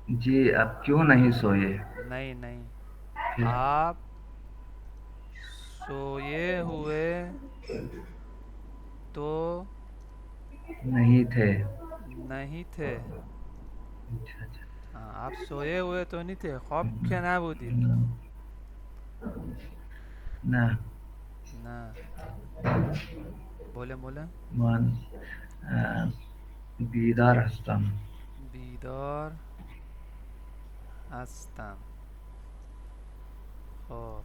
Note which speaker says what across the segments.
Speaker 1: جی آپ کیوں نہیں سوئے؟
Speaker 2: نہیں نہیں،
Speaker 1: پھر
Speaker 2: آپ سوئے ہوئے تو
Speaker 1: نہیں تھے؟
Speaker 2: نہیں تھے.
Speaker 1: اچھا اچھا.
Speaker 2: ہاں آپ سوئے ہوئے تو نہیں تھے، خواب کے نبودید.
Speaker 1: نہ.
Speaker 2: نہ. بولیں بولیں.
Speaker 1: من بیدار هستم.
Speaker 2: بیدار هستم. خب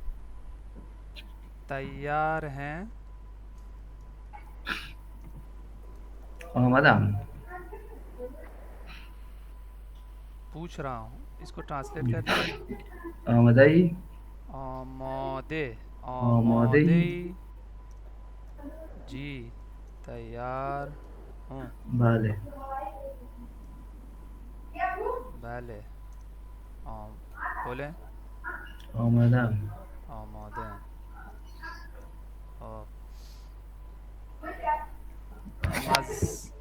Speaker 2: تیار ہیں.
Speaker 1: آمدم.
Speaker 2: پوچھ رہا ہوں، اس کو ٹرانسلیٹ کر دیجئے.
Speaker 1: آمده ای؟
Speaker 2: آماده.
Speaker 1: آماده ای؟
Speaker 2: آماده. جی تیار ہوں.
Speaker 1: بله.
Speaker 2: بله. بولیں.
Speaker 1: آمدم.
Speaker 2: آماده ہیں. خب مس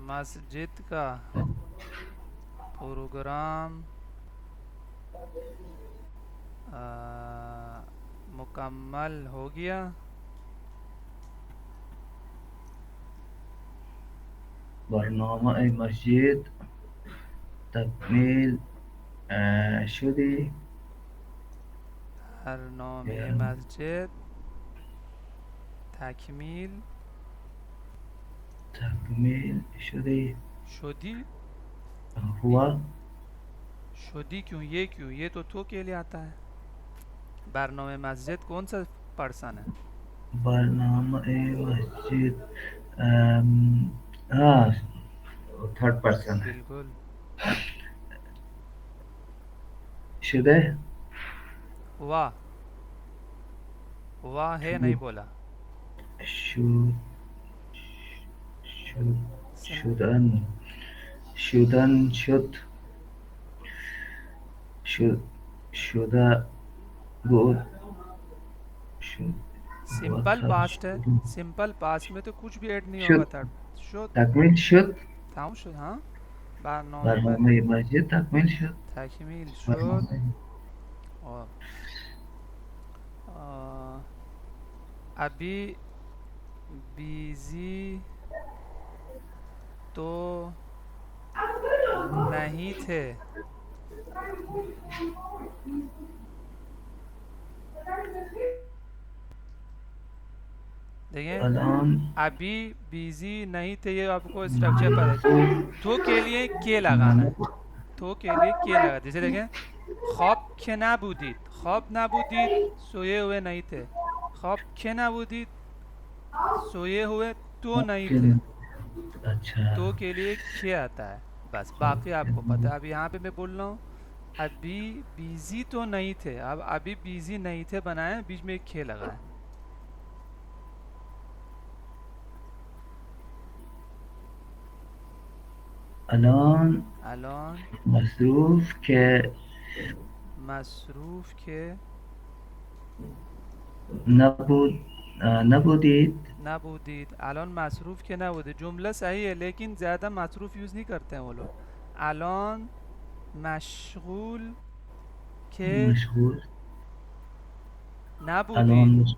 Speaker 2: مسجد کا پروگرام مکمل ہو گیا.
Speaker 1: برنامه مسجد تکمیل شدی؟
Speaker 2: برنامه
Speaker 1: یا
Speaker 2: مسجد تکمیل
Speaker 1: تکمیل شدی؟
Speaker 2: شدی.
Speaker 1: ہوا.
Speaker 2: شدی کیوں، یہ کیوں، یہ تو کے لیے آتا ہے. برنامه مسجد کون سا پرسن ہے؟
Speaker 1: برنامه مسجد ام، ہاں تھرڈ پرسن ہے.
Speaker 2: بالکل.
Speaker 1: شده.
Speaker 2: ہوا. ہوا ہے نہیں
Speaker 1: شد
Speaker 2: بولا.
Speaker 1: شد شد
Speaker 2: سم
Speaker 1: شدن شدن شد شد شده بود شد بود
Speaker 2: سمپل
Speaker 1: سب
Speaker 2: پاسٹ ہے.
Speaker 1: شد
Speaker 2: سمپل پاسٹ میں تو کچھ بھی ایڈ نہیں ہوگا.
Speaker 1: شد
Speaker 2: تھرڈ شد.
Speaker 1: تکمیل شد.
Speaker 2: تمام شد. ہاں برنامه
Speaker 1: برنامه مسجد تکمیل شد.
Speaker 2: تکمیل شد.
Speaker 1: برنامه
Speaker 2: اور ابھی بیزی تو نہیں تھے. دیکھیں
Speaker 1: الان
Speaker 2: ابھی بیزی نہیں تھے، یہ آپ کو اسٹرکچر پر ہے. تو کے لیے کے لگانا ہے. تو کے لیے کے لگا. جیسے دیکھیں خواب که نبودید. خواب نبودید سوئے ہوئے نہیں تھے. خواب که نبودید سوئے ہوئے تو نہیں تھے.
Speaker 1: اچھا.
Speaker 2: تو کے لیے کے آتا ہے. بس باقی آپ کو پتہ ہے. اب یہاں پہ میں بول رہا ہوں ابھی بیزی تو نہیں تھے. اب ابھی بیزی نہیں تھے بنائیں، بیچ میں ایک کے لگائیں.
Speaker 1: الان
Speaker 2: الان
Speaker 1: مصروف که
Speaker 2: مصروف که
Speaker 1: نبود نبودید.
Speaker 2: نبودید. الان مصروف که نبودید جمله صحیح ہے، لیکن زیادہ مصروف یوز نہیں کرتے ہیں وہ لوگ. الان مشغول که
Speaker 1: مشغول.
Speaker 2: نبودید.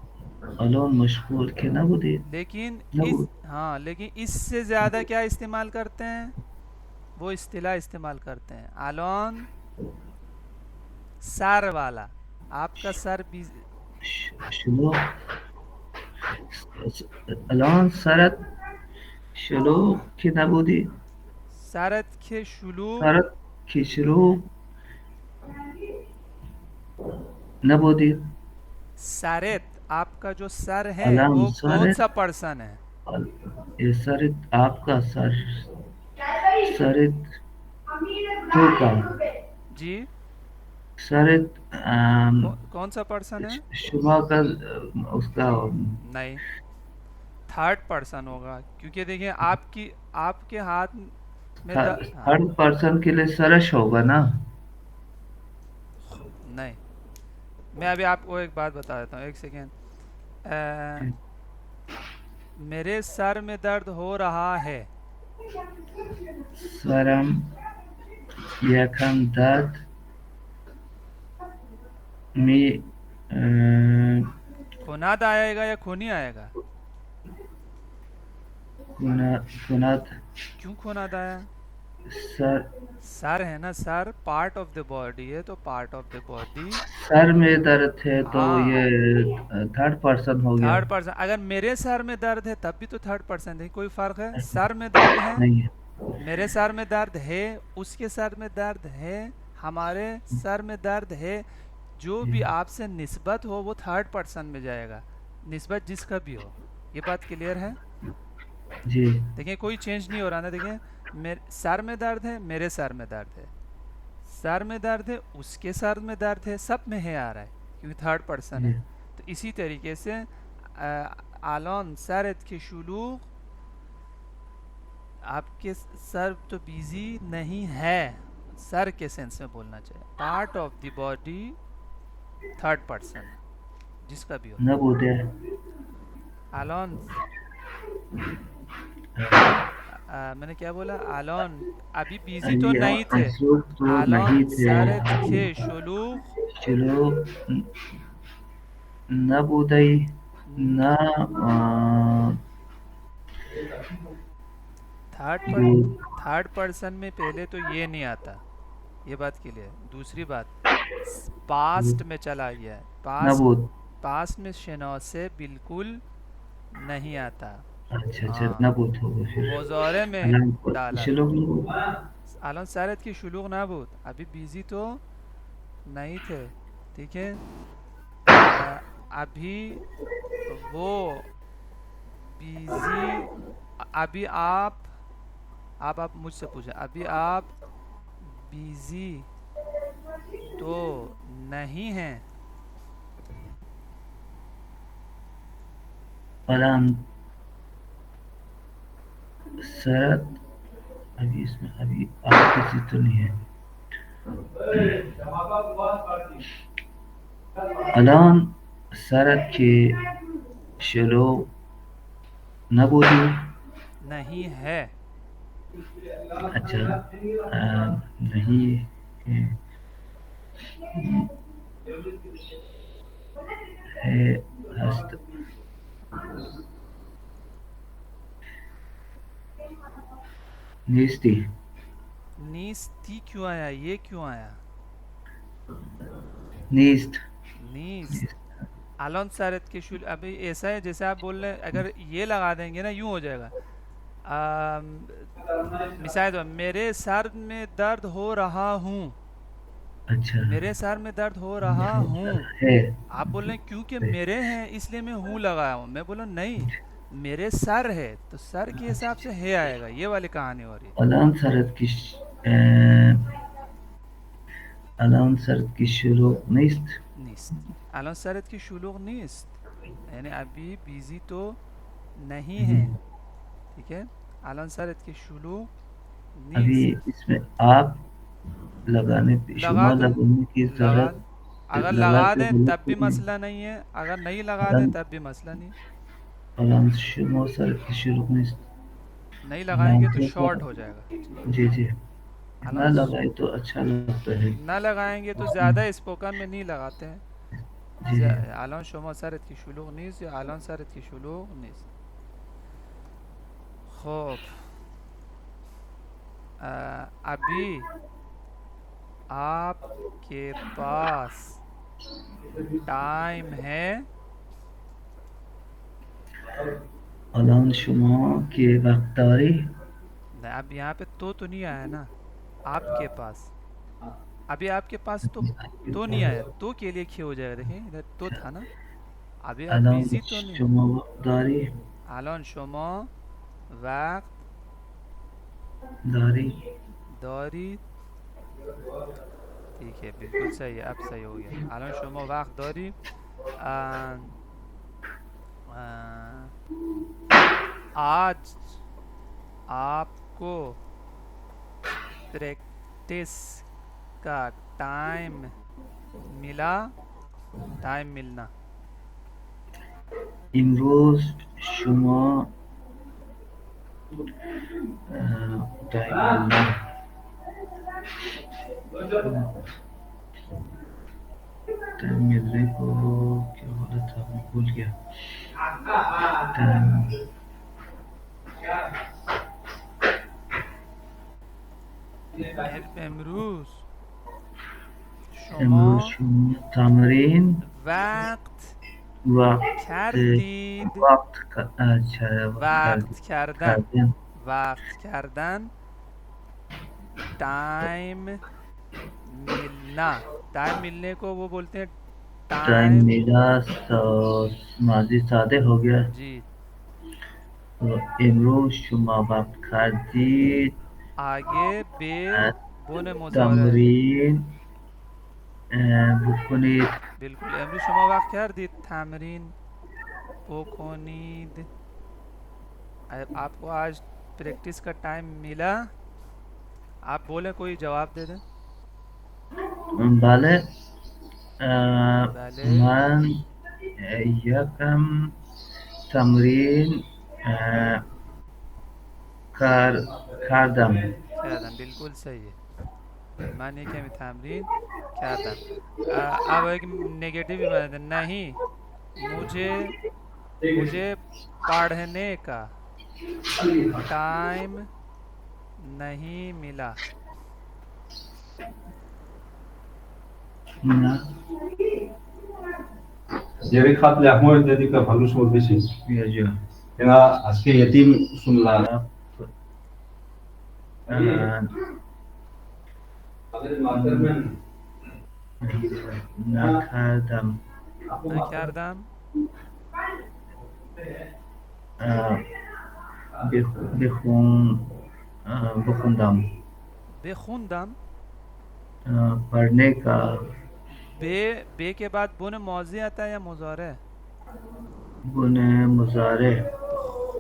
Speaker 1: الان مشغول که نبودید.
Speaker 2: لیکن اس
Speaker 1: نبود.
Speaker 2: ہاں لیکن اس سے زیادہ کیا استعمال کرتے ہیں، وہ اصطلاح استعمال کرتے ہیں. الان سر والا، آپ کا سر
Speaker 1: شلوغ. الان سرت شلوغ که نبودید.
Speaker 2: سرت که شلوغ
Speaker 1: سرت که شلوغ نبودید.
Speaker 2: سرت آپ کا جو سر ہے
Speaker 1: الان
Speaker 2: وہ کون
Speaker 1: سرت
Speaker 2: سا پرسن ہے؟
Speaker 1: یہ سرت آپ کا سر سرت تو کا
Speaker 2: جی
Speaker 1: سرت
Speaker 2: کون سا پرسن ہے؟
Speaker 1: شما کا اس کا
Speaker 2: نہیں، تھرڈ پرسن ہوگا، کیونکہ دیکھیں آپ کے ہاتھ میں ہاں
Speaker 1: تھرڈ پرسن کے لیے سرش ہوگا نا.
Speaker 2: نہیں. میں ابھی آپ کو ایک بات بتا دیتا ہوں، ایک سیکنڈ. میرے سر میں درد ہو رہا ہے.
Speaker 1: سرم یکم درد می
Speaker 2: کند آئے گا یا کھونی آئے گا؟
Speaker 1: کند
Speaker 2: کیوں کھوند آیا؟
Speaker 1: سر
Speaker 2: سر ہے نا، سر پارٹ آف دا باڈی ہے، تو پارٹ آف دا باڈی.
Speaker 1: سر میں درد ہے تو
Speaker 2: ہاں،
Speaker 1: یہ تھرڈ پرسن ہو گیا.
Speaker 2: Third person. اگر میرے سر میں درد ہے تب بھی تو تھرڈ پرسن ہے، کوئی فرق ہے؟ سر میں درد ہے،
Speaker 1: نہیں ہے.
Speaker 2: میرے سر میں درد ہے، اس کے سر میں درد ہے، ہمارے سر میں درد ہے، جو
Speaker 1: جی
Speaker 2: بھی آپ سے نسبت ہو وہ تھرڈ پرسن میں جائے گا، نسبت جس کا بھی ہو. یہ بات کلیئر ہے؟
Speaker 1: جی
Speaker 2: دیکھیں کوئی چینج نہیں ہو رہا نا. دیکھیں سر میں درد ہے، میرے سر میں درد ہے، سر میں درد ہے، اس کے سر میں درد ہے، سب میں ہے آ رہا ہے کیونکہ تھرڈ پرسن
Speaker 1: جی
Speaker 2: ہے. تو اسی طریقے سے الان سرت کے شلوغ، آپ کے سر تو بیزی نہیں ہے، سر کے سینس میں بولنا چاہیے. Part of the body third person جس کا بھی ہو.
Speaker 1: نبود ہے.
Speaker 2: الان میں نے کیا بولا؟ الان ابھی بیزی تو نہیں تھے،
Speaker 1: مصروف تو
Speaker 2: الان
Speaker 1: نہیں تھے.
Speaker 2: سرت کے شلوغ
Speaker 1: چلو نبودئی نہ بود.
Speaker 2: تھرڈ پرسن میں پہلے تو یہ نہیں آتا، یہ بات کے لیے. دوسری بات، پاسٹ میں چلا گیا ہے،
Speaker 1: نبود.
Speaker 2: پاسٹ میں شنو سے بالکل نہیں آتا.
Speaker 1: اچھا اچھا
Speaker 2: ہاں،
Speaker 1: نبود ہوگا پھر.
Speaker 2: مضارع میں
Speaker 1: علام
Speaker 2: ڈالا.
Speaker 1: چلو
Speaker 2: الان سرت کی شلوغ نبود، ابھی بیزی تو نہیں تھے، ٹھیک ہے. ابھی وہ بیزی، ابھی آپ مجھ سے پوچھیں، ابھی آپ بیزی تو نہیں ہیں.
Speaker 1: علام سرد ابھی اس میں ابھی آپ کسی تو نہیں ہے. الان سرد کے شلو نبودی.
Speaker 2: نہیں ہے.
Speaker 1: اچھا نہیں ہے ہست. نیستی.
Speaker 2: نیستی کیوں آیا؟ یہ کیوں آیا؟
Speaker 1: نیست.
Speaker 2: نیست. الان سرت کے شل، ابھی ایسا ہے جیسے آپ بول رہے ہیں، اگر یہ لگا دیں گے نا یوں ہو جائے گا. مثال میرے سر میں درد ہو رہا ہوں،
Speaker 1: اچھا
Speaker 2: میرے سر میں درد ہو رہا ہوں.
Speaker 1: ہے.
Speaker 2: آپ بول رہے ہیں کیونکہ میرے ہیں اس لیے میں ہوں لگایا ہوں. میں بولا نہیں، میرے سر ہے تو سر کے حساب سے ہے آئے گا. یہ والی کہانی ہو رہی ہے.
Speaker 1: الان سرد کی الان سرد کی شروع نیست.
Speaker 2: نیست. الان سرت کی شلوغ نیست، یعنی ابھی بیزی تو نہیں ہے، ٹھیک ہے. الان سرت کی شلوغ
Speaker 1: ابھی
Speaker 2: نیست.
Speaker 1: اس میں آپ لگانے
Speaker 2: لگا
Speaker 1: شما
Speaker 2: دیں،
Speaker 1: لگانے کی
Speaker 2: لگا
Speaker 1: ضرورت.
Speaker 2: اگر
Speaker 1: لگا
Speaker 2: لگا
Speaker 1: کے
Speaker 2: دیں
Speaker 1: بولے
Speaker 2: تب
Speaker 1: تو
Speaker 2: بھی
Speaker 1: نہیں.
Speaker 2: مسئلہ نہیں ہے، اگر نہیں لگا دیں
Speaker 1: الان
Speaker 2: تب بھی مسئلہ نہیں.
Speaker 1: الان شما سرد کی شروع نیست.
Speaker 2: نہیں لگائیں
Speaker 1: الان
Speaker 2: گے تو
Speaker 1: سے
Speaker 2: شارٹ ہو جائے گا.
Speaker 1: جی جی نہ
Speaker 2: الان
Speaker 1: لگائے تو اچھا لگتا ہے.
Speaker 2: نہ لگائیں گے تو زیادہ اسپوکن میں نہیں لگاتے ہیں.
Speaker 1: جی جی
Speaker 2: الان شما سرت کی شلوغ نیست یا الان سرت کی شلوغ نیست. خب ابھی آپ کے پاس ٹائم ہے.
Speaker 1: الان شما کے وقت داری.
Speaker 2: اب یہاں پہ تو نہیں آیا نا، آپ کے پاس. ابھی آپ کے پاس تو نہیں آیا، تو کے لیے کھے ہو جائے گا. دیکھیں ادھر تو تھا نا، ابھی آپ
Speaker 1: الان
Speaker 2: بیزی تو نہیں.
Speaker 1: شما وقت داری.
Speaker 2: الان شما وقت
Speaker 1: داری.
Speaker 2: دارید. ٹھیک ہے، بالکل صحیح ہے، اب صحیح ہو گیا. الان شما وقت داری. آج آپ کو پریکٹس کا ٹائم ملا. ٹائم ملنا.
Speaker 1: امروز شما ٹائم ملنا. ٹائم ملنے کو کیا بولا تھا میں بھول گیا. ٹائم
Speaker 2: امروز
Speaker 1: امروز
Speaker 2: شما
Speaker 1: شما تمرین
Speaker 2: وقت
Speaker 1: وقت
Speaker 2: کردید.
Speaker 1: اچھا وقت
Speaker 2: وقت کردن
Speaker 1: کردن
Speaker 2: وقت کردن ٹائم ملنا. ٹائم ملنے کو وہ بولتے ہیں
Speaker 1: ٹائم
Speaker 2: ٹائم.
Speaker 1: ملا تو ماضی سادہ ہو گیا.
Speaker 2: جی.
Speaker 1: تو امروز شما وقت کردید
Speaker 2: آگے بے بن مضارع.
Speaker 1: تمرین بکنید.
Speaker 2: بالکل. امروز شما وقت کردید تمرین بکنید. آپ کو آج پریکٹس کا ٹائم ملا. آپ بولیں کوئی جواب دے دیں.
Speaker 1: بله
Speaker 2: بله.
Speaker 1: من یکم تمرین کردم.
Speaker 2: کردم. بالکل صحیح ہے. من یہ کمی تمرین کردم. اب ایک نگیٹو بھی بتا دیں. نہیں مجھے پڑھنے کا ٹائم نہیں ملا.
Speaker 1: نه
Speaker 3: Jerry Khatle Ahmed dedi ka bhalus বলতেছি
Speaker 1: یجا
Speaker 3: এরা আজকে এতিম শুনলাম তাদের মাদারম্যান
Speaker 1: نکردم.
Speaker 2: نکردم.
Speaker 1: بخوندم.
Speaker 2: بخوندم.
Speaker 1: پڑھنے کا
Speaker 2: بے کے بعد بن ماضی آتا ہے یا مضارع؟
Speaker 1: بن مضارع.
Speaker 2: تو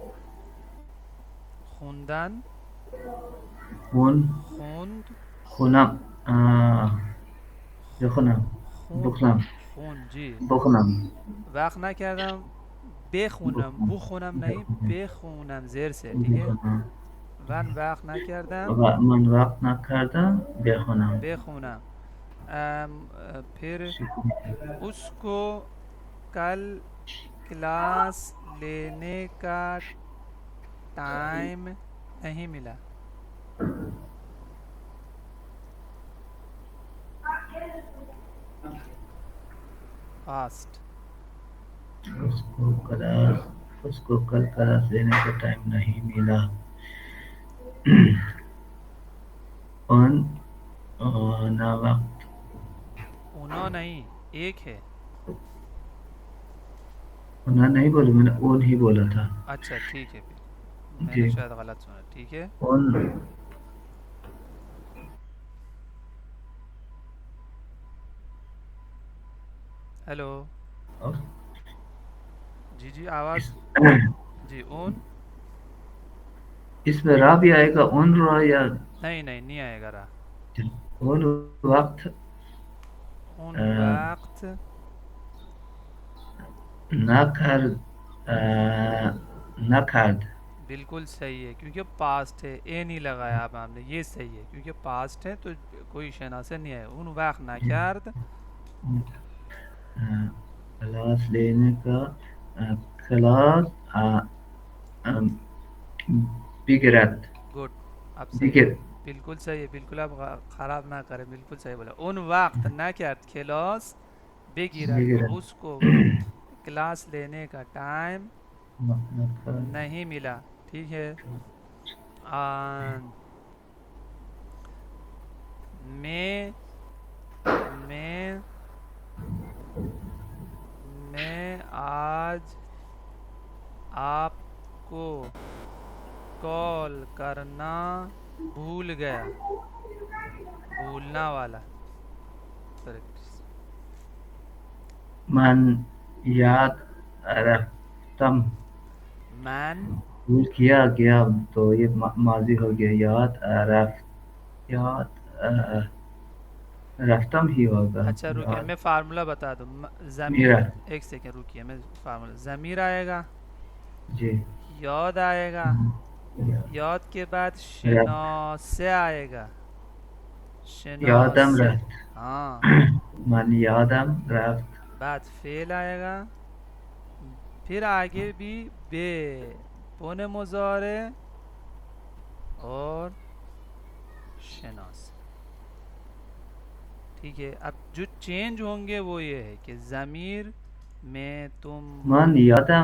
Speaker 2: خوندن. خوند.
Speaker 1: خونم بخونم. بخونم.
Speaker 2: خون. جی.
Speaker 1: بخونم.
Speaker 2: وقت نکردم بخونم. بخونم نہیں بخونم زیر سے. ٹھیک ہے. من وقت نکردم
Speaker 1: من وقت نکردم بخونم.
Speaker 2: بخونم. پھر اس کو کل کلاس لینے کا ٹائم نہیں ملا. پاسٹ.
Speaker 1: اس کو کل کلاس لینے کا ٹائم نہیں ملا. نا وقت.
Speaker 2: اونا نہیں ایک ہے.
Speaker 1: انہوں نہیں بولا میں نے اون ہی بولا تھا.
Speaker 2: اچھا ٹھیک ہے. پھر میں
Speaker 1: جی
Speaker 2: نے شاید غلط سنا. ٹھیک ہے.
Speaker 1: اون.
Speaker 2: ہیلو. جی جی آواز. جی اون.
Speaker 1: اس میں را بھی آئے گا اون را یا
Speaker 2: نہیں آئے گا.
Speaker 1: اون وقت.
Speaker 2: اون وقت.
Speaker 1: نکرد.
Speaker 2: بالکل صحیح ہے کیونکہ پاسٹ ہے. اے نہیں لگایا اب ہم نے. یہ صحیح ہے کیونکہ پاسٹ ہے تو کوئی شناسہ نہیں ہے. اون وقت نکرد.
Speaker 1: کلاس لینے کا کلاس بگرد.
Speaker 2: گڈ. اب صحیح ہے. بالکل صحیح ہے. بالکل آپ خراب نہ کریں. بالکل صحیح بولا. اون وقت نکرد کلاس بگیرد. تو اس کو کلاس لینے کا ٹائم نہیں ملا. ٹھیک ہے. میں آج آپ کو کال کرنا بھول گیا. بھولنا والا.
Speaker 1: من یاد رفتم.
Speaker 2: من
Speaker 1: بھول کیا گیا تو یہ ماضی ہو گیا. یاد رفتم ہی ہوگا.
Speaker 2: اچھا رکیے میں فارمولا بتا دوں. ضمیر. ایک سیکنڈ رکیے میں فارمولا. ضمیر آئے گا.
Speaker 1: جی.
Speaker 2: یاد آئے گا. یاد کے بعد شناسہ آئے گا.
Speaker 1: یادم
Speaker 2: شناس
Speaker 1: رفت.
Speaker 2: ہاں
Speaker 1: من یادم رفت.
Speaker 2: بعد فعل آئے گا پھر آگے بھی بے پون مضارع اور شناس. ٹھیک ہے اب جو چینج ہوں گے وہ یہ ہے کہ ضمیر میں تم
Speaker 1: من یادم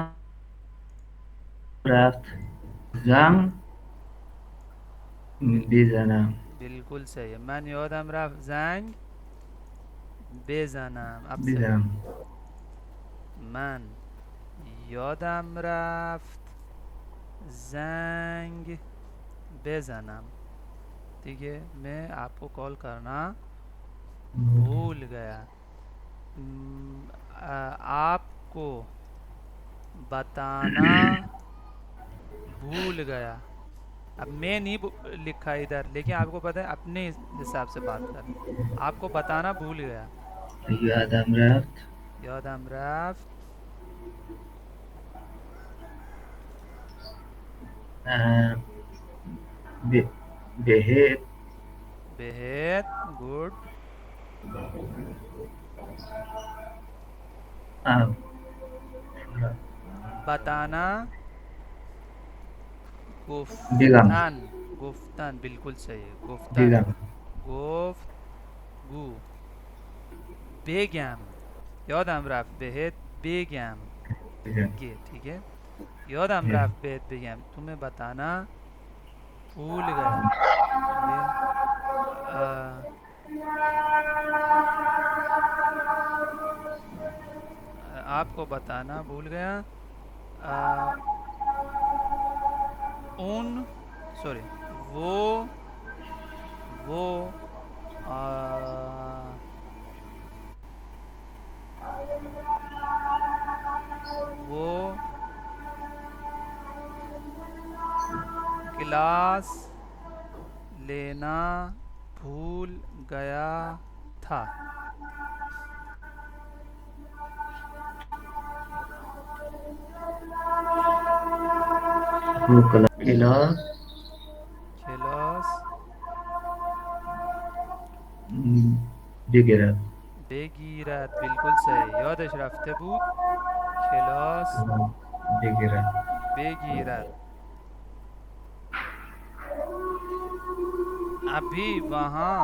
Speaker 1: رفت زنگ بزنم.
Speaker 2: بالکل صحیح ہے. من یادم رفت زنگ بزنم. اب صحیح.
Speaker 1: بزنم.
Speaker 2: من یادم رفت زنگ بزنم. ٹھیک ہے میں آپ کو کال کرنا بھول گیا. آپ کو بتانا بھول گیا. اب میں نہیں لکھا ادھر لیکن آپ کو پتہ ہے اپنے حساب سے بات کر. آپ کو بتانا بھول گیا.
Speaker 1: یادم رفت.
Speaker 2: یادم رفت
Speaker 1: بهت.
Speaker 2: بہت گڈ. بتانا
Speaker 1: دیگم.
Speaker 2: گفتن. گفتن بالکل صحیح ہے. گفتن
Speaker 1: دیگم.
Speaker 2: گفت گو. بگم یادم رفت بهت بگم گه. ٹھیک ہے یادم رفت بهت بگم تمہیں بتانا بھول گیا. یہ آپ کو بتانا بھول گیا. ان سوری وہ وہ گلاس لینا بھول گیا تھا.
Speaker 1: وہ کلاس
Speaker 2: گلاس
Speaker 1: بگیرد.
Speaker 2: بگیرد بالکل صحیح. یادش رفته بود کلاس
Speaker 1: بگیرد.
Speaker 2: بگیرد. ابھی وہاں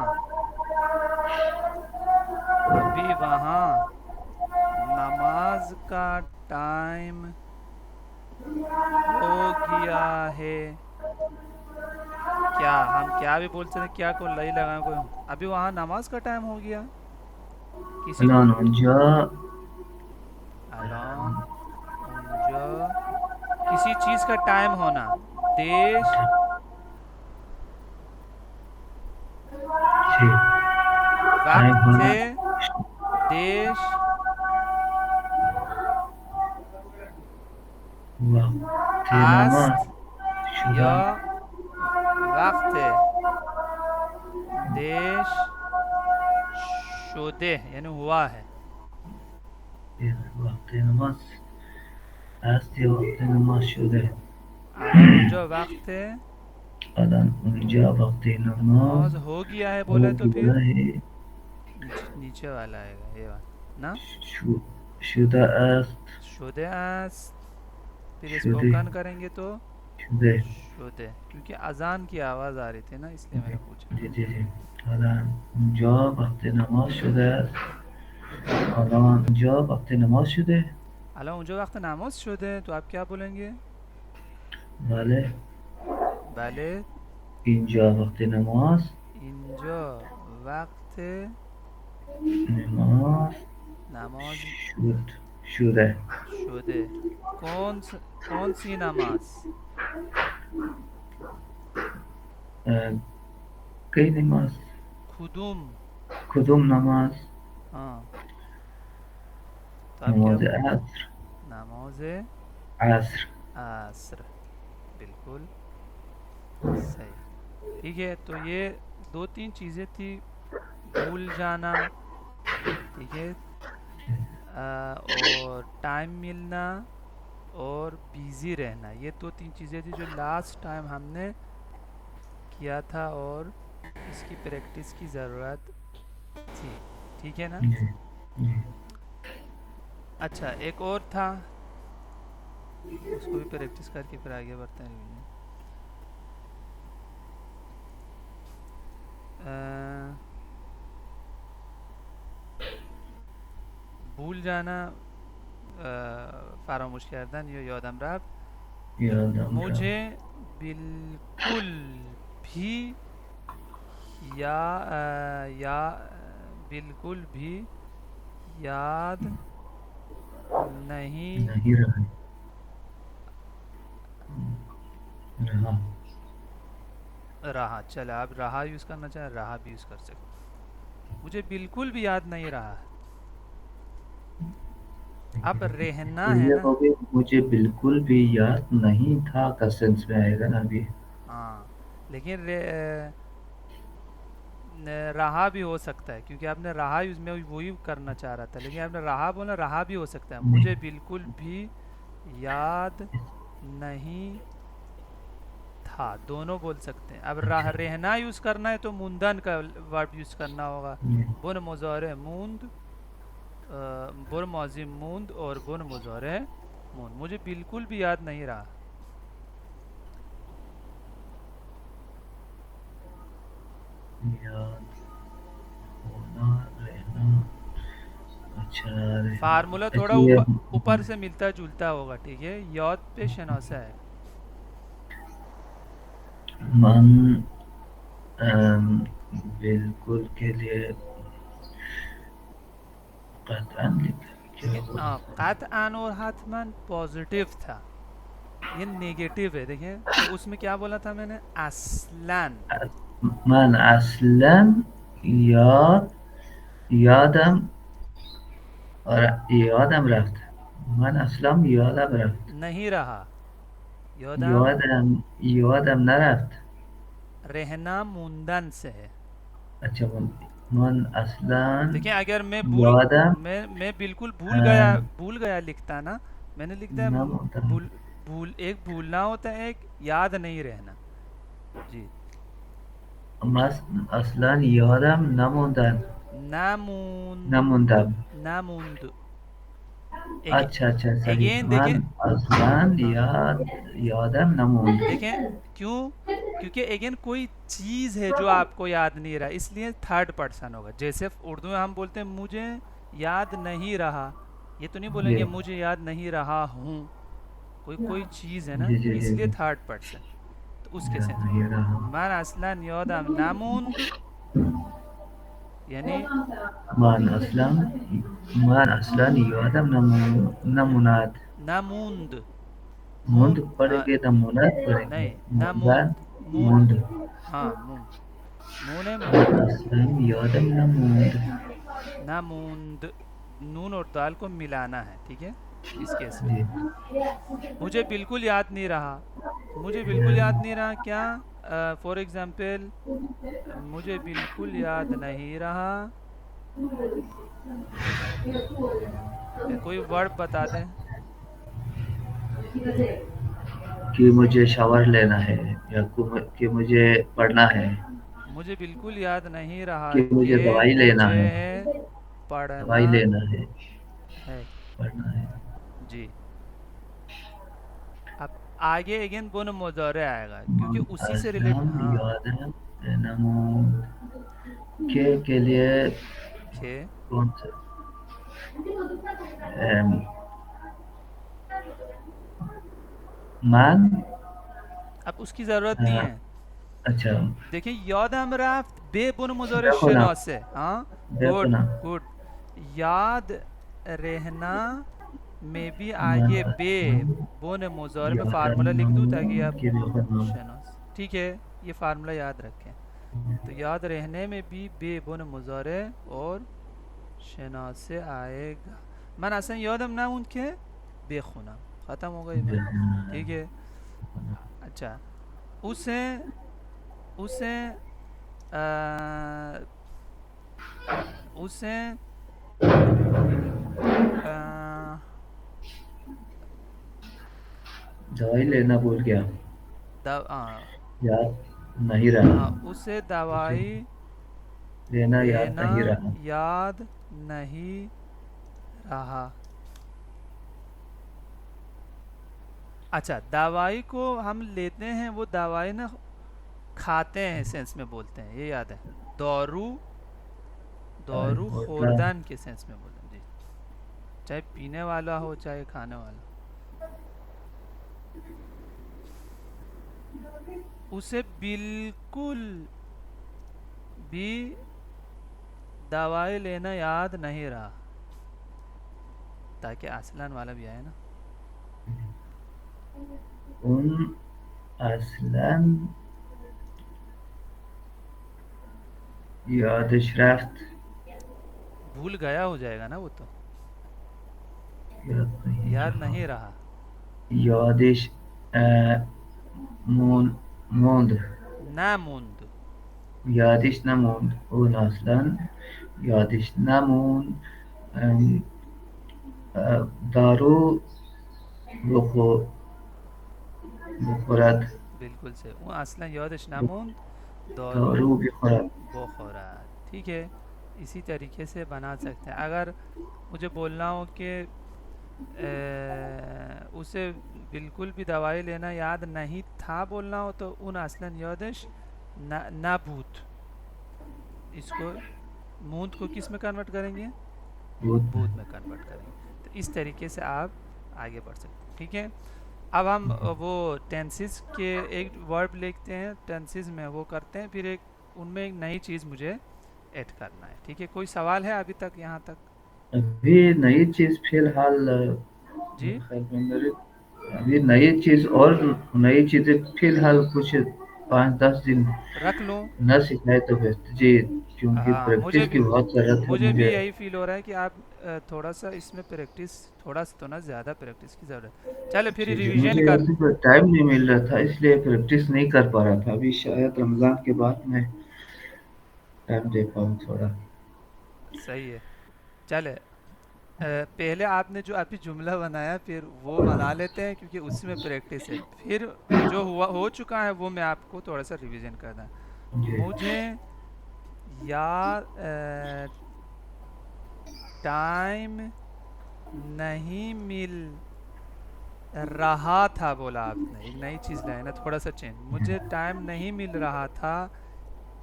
Speaker 2: نماز کا ٹائم ہو گیا ہے. کیا ہم کیا بھی بول سکتے ہیں کیا کو لئی لگائیں کوئی. ابھی وہاں نماز کا ٹائم ہو گیا. کسی
Speaker 1: الان اونجا
Speaker 2: الان اونجا کسی چیز کا ٹائم ہونا. دیش
Speaker 1: چی ٹائم
Speaker 2: وقت
Speaker 1: ہونا
Speaker 2: دیش
Speaker 1: وقت نماز
Speaker 2: است
Speaker 1: شدن.
Speaker 2: یا وقت دیش شده یعنی ہوا ہے.
Speaker 1: وقت نماز است یا وقت نماز شده.
Speaker 2: الان اونجا وقت
Speaker 1: الان اونجا وقت
Speaker 2: نماز
Speaker 1: نماز
Speaker 2: ہو گیا ہے
Speaker 1: ہو
Speaker 2: بولا تو پھر
Speaker 1: گیا ہے.
Speaker 2: نیچے والا آئے گا یہ والا نا.
Speaker 1: شده است.
Speaker 2: شده است. پھر
Speaker 1: شده
Speaker 2: اسپوکن کریں گے تو
Speaker 1: شده.
Speaker 2: شده کیونکہ اذان کی آواز آ رہی تھی نا اس لیے میں نے پوچھا.
Speaker 1: جی جی جی. الان اونجا وقت نماز شده است. الان اونجا وقت نماز شده.
Speaker 2: الان اونجا وقت نماز شده تو آپ کیا بولیں گے.
Speaker 1: بله
Speaker 2: بله
Speaker 1: اینجا وقت نماز
Speaker 2: اینجا وقت نماز
Speaker 1: شده.
Speaker 2: شده. کون سی نماز.
Speaker 1: کی نماز. کدوم نماز.
Speaker 2: ہاں تو آپ کیا
Speaker 1: نماز عصر.
Speaker 2: نماز
Speaker 1: عصر.
Speaker 2: عصر بالکل صحیح. ٹھیک ہے تو یہ 2-3 چیزیں تھی. بھول جانا ٹھیک ہے اور ٹائم ملنا اور بیزی رہنا. یہ 2-3 چیزیں تھی جو لاسٹ ٹائم ہم نے کیا تھا اور اس کی پریکٹس کی ضرورت تھی. ٹھیک ہے نا.
Speaker 1: جی جی
Speaker 2: اچھا ایک اور تھا, اس کو بھی پریکٹس کر کے پھر آگے بڑھتے ہیں. بھول جانا, فراموش کردن یا یادم رفت.
Speaker 1: یادم
Speaker 2: مجھے بالکل بھی یا بالکل بھی یاد نہیں
Speaker 1: نہیں رہا رہا.
Speaker 2: رہا. چلا اب رہا یوز کرنا چاہیں, رہا بھی یوز کر سکتے. مجھے بالکل بھی یاد نہیں رہا. اب رہنا
Speaker 1: تو
Speaker 2: ہے
Speaker 1: یہ
Speaker 2: نا.
Speaker 1: ہوگی مجھے بالکل بھی یاد نہیں تھا کا سینس میں آئے گا نا ابھی.
Speaker 2: ہاں لیکن رہا بھی ہو سکتا ہے, کیونکہ آپ نے رہا یوز میں وہی کرنا چاہ رہا تھا, لیکن آپ نے رہا بولا, رہا بھی ہو سکتا ہے. مجھے بالکل بھی یاد نہیں تھا, دونوں بول سکتے ہیں. اب رہنا یوز کرنا ہے تو موندن کا ورب یوز کرنا ہوگا. بن مضارع موند, بر ماضی موند اور بن مضارع موند. مجھے بالکل بھی یاد نہیں رہا.
Speaker 1: یاد ہونا رہنا. اچھا رہنا.
Speaker 2: فارمولا تھوڑا
Speaker 1: یہ
Speaker 2: اوپر سے ملتا جلتا ہوگا. ٹھیک ہے, یاد پہ شناسہ ہے.
Speaker 1: من بالکل کے لیے قطعا لکھا کیا ہوا.
Speaker 2: قطعاً اور حتماً پازیٹیو تھا, یہ نیگیٹو ہے. دیکھیں تو اس میں کیا بولا تھا میں نے, اصلاً.
Speaker 1: من اصلا یادم اور یادم رفت. من اصلا یادم رفت.
Speaker 2: نہیں رہا, یادم
Speaker 1: یادم نرفت.
Speaker 2: رہنا موندن سے ہے.
Speaker 1: اچھا من اصلا
Speaker 2: دیکھیں اگر
Speaker 1: یادم
Speaker 2: میں بالکل بھول گیا لکھتا نا, میں نے لکھتا ہے
Speaker 1: نہ ہوتا.
Speaker 2: ایک بھولنا ہوتا ہے, ایک یاد نہیں رہنا. جی
Speaker 1: اصلا یادم نموندن. نموندم.
Speaker 2: ناموند.
Speaker 1: اچھا اچھا صحیح.
Speaker 2: اگین
Speaker 1: من
Speaker 2: دیکھیں,
Speaker 1: اصلا
Speaker 2: ہاں
Speaker 1: یادم نموند.
Speaker 2: دیکھیں کیوں, کیونکہ اگین کوئی چیز ہے جو آپ کو یاد نہیں رہا, اس لیے تھرڈ پرسن ہوگا. جیسے اردو میں ہم بولتے ہیں مجھے یاد نہیں رہا, یہ تو نہیں بولیں
Speaker 1: جی
Speaker 2: گے مجھے یاد نہیں رہا ہوں. کوئی چیز ہے نا,
Speaker 1: جی جی
Speaker 2: اس
Speaker 1: جی
Speaker 2: لیے
Speaker 1: جی.
Speaker 2: Third person. تو اس کے
Speaker 1: یاد
Speaker 2: سینس
Speaker 1: نہیں رہا.
Speaker 2: من اصلا یادم نموند, یعنی
Speaker 1: من اصلا یادم نموند.
Speaker 2: نموند.
Speaker 1: موند پڑے گے نمونت پڑے گے.
Speaker 2: نہیں
Speaker 1: موندن
Speaker 2: موند.
Speaker 1: موند.
Speaker 2: ہاں موند, نون ہے
Speaker 1: من
Speaker 2: موند.
Speaker 1: اصلا یادم نموند.
Speaker 2: نموند, نون اور دال کو ملانا ہے. ٹھیک ہے, اس کیس میں
Speaker 1: جی
Speaker 2: مجھے بالکل یاد نہیں رہا. مجھے بالکل یاد نہیں رہا کیا, فار ایگزامپل مجھے بالکل یاد نہیں رہا, کوئی ورڈ بتا دیں.
Speaker 1: کہ مجھے شاور لینا ہے یا کہ مجھے پڑھنا ہے.
Speaker 2: مجھے بالکل یاد نہیں رہا
Speaker 1: کہ مجھے
Speaker 2: کہ
Speaker 1: دوائی لینا ہے.
Speaker 2: مجھے پڑھنا
Speaker 1: دوائی لینا ہے.
Speaker 2: ہے.
Speaker 1: پڑھنا ہے.
Speaker 2: جی اب آگے اگین بن مضارع آئے گا, کیونکہ اسی سے ریلیٹ.
Speaker 1: اصلا
Speaker 2: ہاں
Speaker 1: یادم نموند کے لیے
Speaker 2: کہ
Speaker 1: کون سا من.
Speaker 2: اب اس کی ضرورت نہیں ہے.
Speaker 1: اچھا
Speaker 2: دیکھیں یادم رفت بے بن مضارع
Speaker 1: دیکھو نا
Speaker 2: شناس ہے. ہاں
Speaker 1: دیکھو
Speaker 2: گڈ
Speaker 1: نا.
Speaker 2: گڈ. یاد رہنا میں بھی
Speaker 1: من
Speaker 2: آگے بے
Speaker 1: اصلا
Speaker 2: بن مضارع میں
Speaker 1: یادم
Speaker 2: فارمولا لکھ دوں تاکہ آپ
Speaker 1: نموند کے لیے
Speaker 2: شناس. ٹھیک ہے, یہ فارمولا یاد رکھیں. تو یاد رہنے میں بھی بے بن مضارع اور شناس سے آئے گا. من اصلا یادم نہ ان کے بے خونم, ختم ہو گئی بات. ٹھیک ہے. اچھا اسے
Speaker 1: دوائی لینا بھول گیا.
Speaker 2: آ,
Speaker 1: یاد نہیں رہا.
Speaker 2: ہاں اسے دوائی
Speaker 1: لینا یاد
Speaker 2: لینا
Speaker 1: نہیں رہا.
Speaker 2: یاد نہیں رہا. اچھا دوائی کو ہم لیتے ہیں، وہ دوائی نا کھاتے ہیں سینس میں بولتے ہیں، یہ یاد ہے. دورو دورو خوردن کے سینس میں بولتے ہیں جی، چاہے پینے والا ہو چاہے کھانے والا. اسے بالکل بھی دوائی لینا یاد نہیں رہا، تاکہ اصلاً والا بھی آئے نا.
Speaker 1: ان اصلا یادش رفت.
Speaker 2: بھول گیا ہو جائے گا نا وہ تو،
Speaker 1: یاد
Speaker 2: یاد نہیں رہا.
Speaker 1: یادش موند.
Speaker 2: ناموند.
Speaker 1: یادش نموند. اون اصلا یادش نموند. ام، دارو بخورد.
Speaker 2: بالکل سے اون اصلا یادش نموند دارو
Speaker 1: دارو بخورد.
Speaker 2: بخورد. ٹھیک ہے، اسی طریقے سے بنا سکتے ہیں. اگر مجھے بولنا ہو کہ اسے بالکل بھی دوائی لینا یاد نہیں تھا بولنا ہو تو اون اصلا یادش نبود. اس کو موند کو کس میں کنورٹ کریں گے؟
Speaker 1: بود.
Speaker 2: بود میں کنورٹ کریں گے. تو اس طریقے سے آپ آگے بڑھ سکتے ہیں. ٹھیک ہے، اب ہم وہ ٹینسز کے ایک ورب لکھتے ہیں، ٹینسز میں وہ کرتے ہیں، پھر ایک ان میں ایک نئی چیز مجھے ایڈ کرنا ہے. ٹھیک ہے، کوئی سوال ہے ابھی تک یہاں تک؟
Speaker 1: ابھی نئی چیز فی الحال
Speaker 2: جی
Speaker 1: خیال میں ابھی نئی چیز اور نئی چیزیں فی الحال کچھ 5-10 دن
Speaker 2: رکھ لوں.
Speaker 1: نہ سکھائے تو بہتر جی، کیونکہ
Speaker 2: ہاں
Speaker 1: پریکٹس کی بہت ضرورت ہے
Speaker 2: مجھے بھی
Speaker 1: مجھے.
Speaker 2: یہی فیل ہو رہا ہے کہ آپ تھوڑا سا اس میں پریکٹس، تھوڑا سا تو نا زیادہ پریکٹس کی ضرورت ہے. چلے پھر
Speaker 1: جی جی
Speaker 2: ریویژن
Speaker 1: مجھے
Speaker 2: کر.
Speaker 1: ایسے کوئی ٹائم نہیں مل رہا تھا، اس لیے پریکٹس نہیں کر پا رہا تھا. ابھی شاید رمضان کے بعد میں ٹائم دے پاؤں تھوڑا.
Speaker 2: صحیح ہے. چلے پہلے آپ نے جو ابھی جملہ بنایا پھر وہ بنا لیتے ہیں، کیونکہ اس میں پریکٹس ہے. پھر جو ہو چکا ہے وہ میں آپ کو تھوڑا سا ریویژن کرنا ہے.
Speaker 1: جی
Speaker 2: مجھے یا ٹائم نہیں مل رہا تھا بولا آپ نے، ایک نئی چیز لائے نا، تھوڑا سا چینج. مجھے ٹائم نہیں مل رہا تھا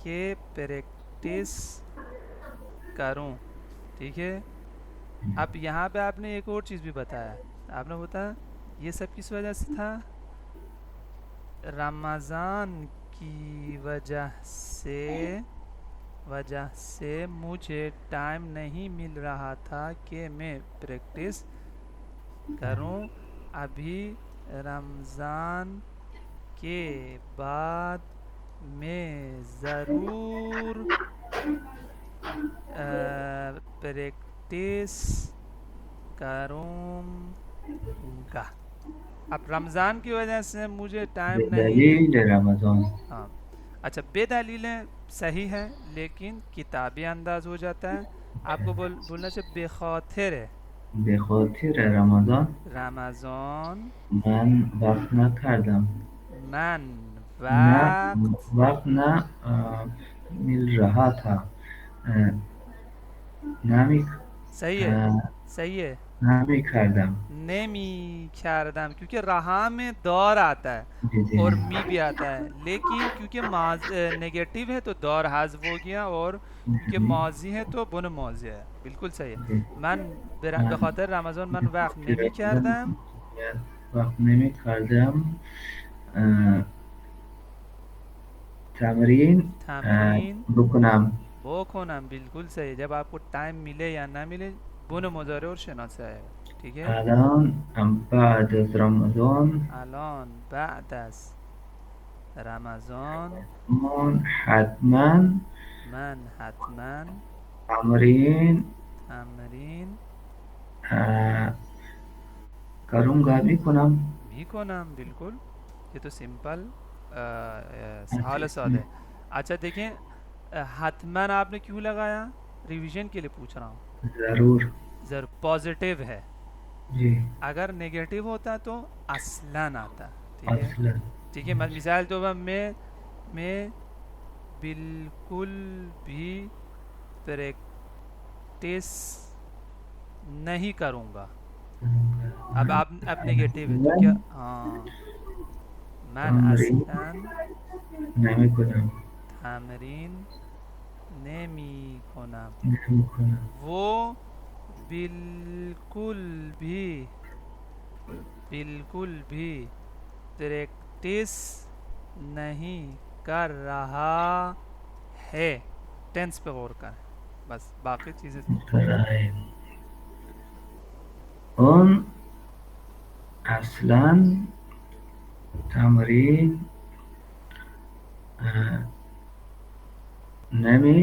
Speaker 2: کہ پریکٹس کروں. ٹھیک ہے، اب یہاں پہ آپ نے ایک اور چیز بھی بتایا. آپ نے بتایا یہ سب کس وجہ سے تھا؟ رمضان کی وجہ سے مجھے ٹائم نہیں مل رہا تھا کہ میں پریکٹس کروں. ابھی رمضان کے بعد میں ضرور پریکٹس کروں گا. اب رمضان کی وجہ سے مجھے ٹائم نہیں.
Speaker 1: بدلیل رمضان.
Speaker 2: ہاں اچھا، بے دلیلیں صحیح ہے لیکن کتابی انداز ہو جاتا ہے. آپ کو بولنا چاہیے بے خاطر ہے
Speaker 1: بخاطر رمضان
Speaker 2: رمضان
Speaker 1: من وقت نکردم.
Speaker 2: من
Speaker 1: نه
Speaker 2: وقت.
Speaker 1: وقت نه مل رہا تھا. نمی
Speaker 2: صحیح ہے، صحیح ہے.
Speaker 1: نمی کردم.
Speaker 2: نمی کردم کیونکہ رہا میں دور آتا ہے
Speaker 1: جی جی
Speaker 2: اور می بھی آتا ہے، لیکن کیونکہ نگیٹو ہے تو دور حذف ہو گیا، اور کیونکہ ماضی ہے تو بن ماضی ہے. بالکل صحیح ہے.
Speaker 1: جی.
Speaker 2: من بخاطر رمضان من وقت نمی کردم.
Speaker 1: وقت نمی کردم تمرین
Speaker 2: تمرین
Speaker 1: بکنم.
Speaker 2: بکنم. بالکل صحیح. جب آپ کو ٹائم ملے یا نہ ملے بن مضارع اور شناسه آئے گا. ٹھیک ہے،
Speaker 1: الان بعد از رمضان
Speaker 2: الان بعد از رمضان من حتما
Speaker 1: تمرین
Speaker 2: تمرین
Speaker 1: کروں گا. میکنم.
Speaker 2: میکنم. بالکل، یہ تو سمپل حال ساده ہے. اچھا دیکھیں حتما آپ نے کیوں لگایا؟ ریویژن کے لیے پوچھ رہا ہوں.
Speaker 1: ضرور.
Speaker 2: ضرور پازیٹیو ہے.
Speaker 1: جی
Speaker 2: اگر نگیٹو ہوتا تو اصلاً آتا. ٹھیک ہے،
Speaker 1: اصلا
Speaker 2: ٹھیک ہے. مثال تو میں میں بالکل بھی پریکٹس نہیں کروں گا. اب آپ نگیٹو ہے تو کیا؟ ہاں من
Speaker 1: تمرین
Speaker 2: اصلا
Speaker 1: نمیکنم.
Speaker 2: تمرین نمی کنم.
Speaker 1: نمیکنم.
Speaker 2: وہ بالکل بھی پریکٹس نہیں کر رہا ہے. ٹینس پہ غور کریں بس، باقی چیزیں
Speaker 1: کر رہا ہے. اون اصلا تمرین نمی